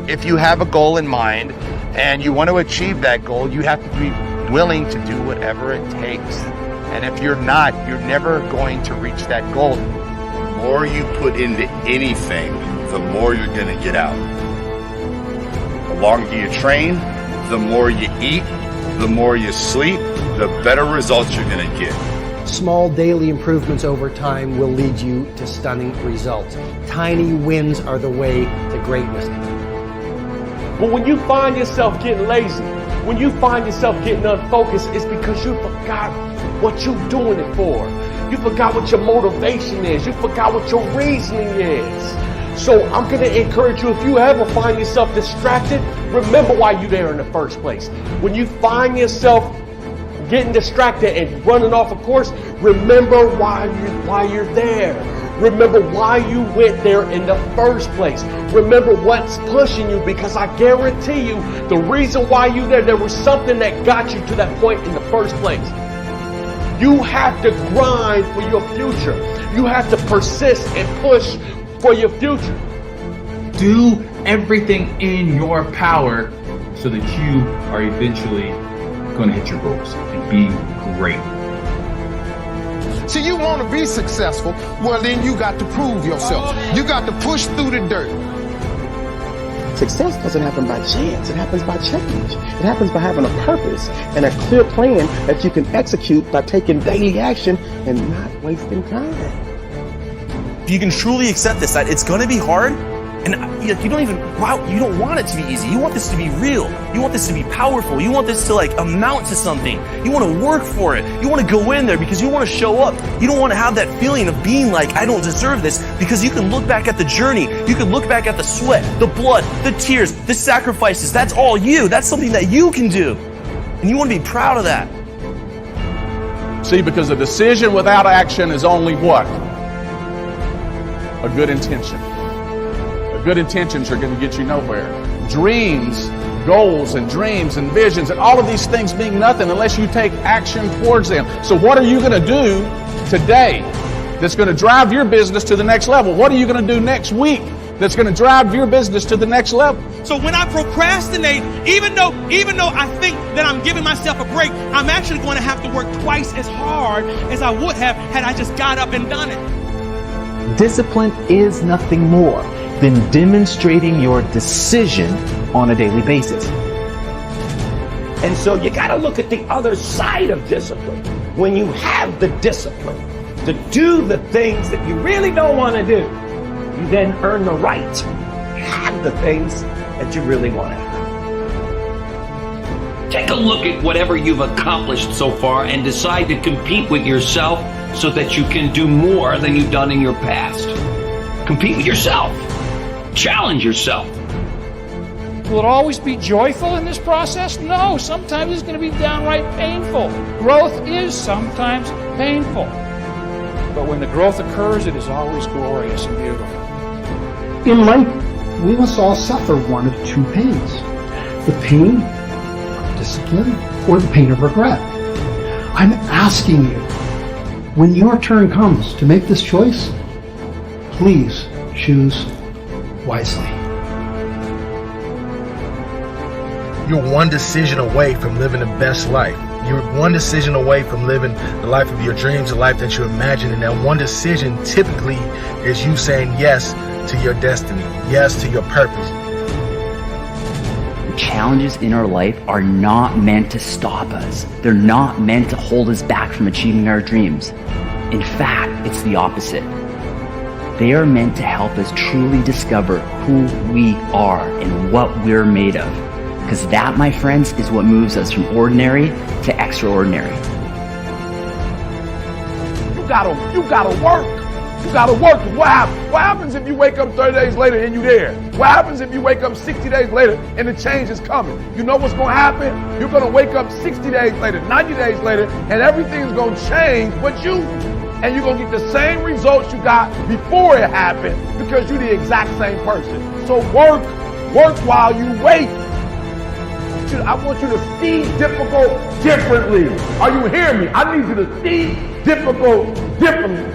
if you have a goal in mind and you want to achieve that goal, you have to be willing to do whatever it takes. And if you're not, you're never going to reach that goal. The more you put into anything, the more you're going to get out. The longer you train, the more you eat, the more you sleep, the better results you're going to get. Small daily improvements over time will lead you to stunning results. Tiny wins are the way to greatness. But when you find yourself getting lazy, when you find yourself getting unfocused, it's because you forgot what you're doing it for. You forgot what your motivation is. You forgot what your reasoning is. So I'm going to encourage you, if you ever find yourself distracted, remember why you're there in the first place. When you find yourself getting distracted and running off a course, remember why you're there. Remember why you went there in the first place. Remember what's pushing you, because I guarantee you the reason why you're there was something that got you to that point in the first place. You have to grind for your future. You have to persist and push for your future. Do everything in your power so that you are eventually going to hit your goals and be great. So you want to be successful, well then you got to prove yourself. You got to push through the dirt. Success doesn't happen by chance, it happens by change. It happens by having a purpose and a clear plan that you can execute by taking daily action and not wasting time. If you can truly accept this, that it's going to be hard, and you don't want it to be easy. You want this to be real. You want this to be powerful. You want this to amount to something. You want to work for it. You want to go in there because you want to show up. You don't want to have that feeling of being like, I don't deserve this, because you can look back at the journey. You can look back at the sweat, the blood, the tears, the sacrifices. That's all you. That's something that you can do. And you want to be proud of that. See, because a decision without action is only what? A good intention. Good intentions are going to get you nowhere. Dreams, goals and dreams and visions and all of these things mean nothing unless you take action towards them. So what are you going to do today that's going to drive your business to the next level? What are you going to do next week that's going to drive your business to the next level? So when I procrastinate, even though I think that I'm giving myself a break, I'm actually going to have to work twice as hard as I would have had I just got up and done it. Discipline is nothing more than demonstrating your decision on a daily basis. And so you got to look at the other side of discipline. When you have the discipline to do the things that you really don't want to do, you then earn the right to have the things that you really want to have. Take a look at whatever you've accomplished so far and decide to compete with yourself so that you can do more than you've done in your past. Compete with yourself. Challenge yourself. Will it always be joyful in this process? No, sometimes it's going to be downright painful. Growth is sometimes painful. But when the growth occurs, it is always glorious and beautiful. In life, we must all suffer one of two pains. The pain of discipline or the pain of regret. I'm asking you, when your turn comes to make this choice, please choose wisely. You're one decision away from living the best life. You're one decision away from living the life of your dreams, the life that you imagine. And that one decision typically is you saying yes to your destiny, yes to your purpose. The challenges in our life are not meant to stop us. They're not meant to hold us back from achieving our dreams. In fact, it's the opposite. They are meant to help us truly discover who we are and what we're made of. Because that, my friends, is what moves us from ordinary to extraordinary. You gotta work. You gotta work. What happens if you wake up 30 days later and you're there? What happens if you wake up 60 days later and the change is coming? You know what's gonna happen? You're gonna wake up 60 days later, 90 days later, and everything's gonna change but you. And you're going to get the same results you got before it happened because you're the exact same person. So work while you wait. I want you to see difficult differently. Are you hearing me? I need you to see difficult differently.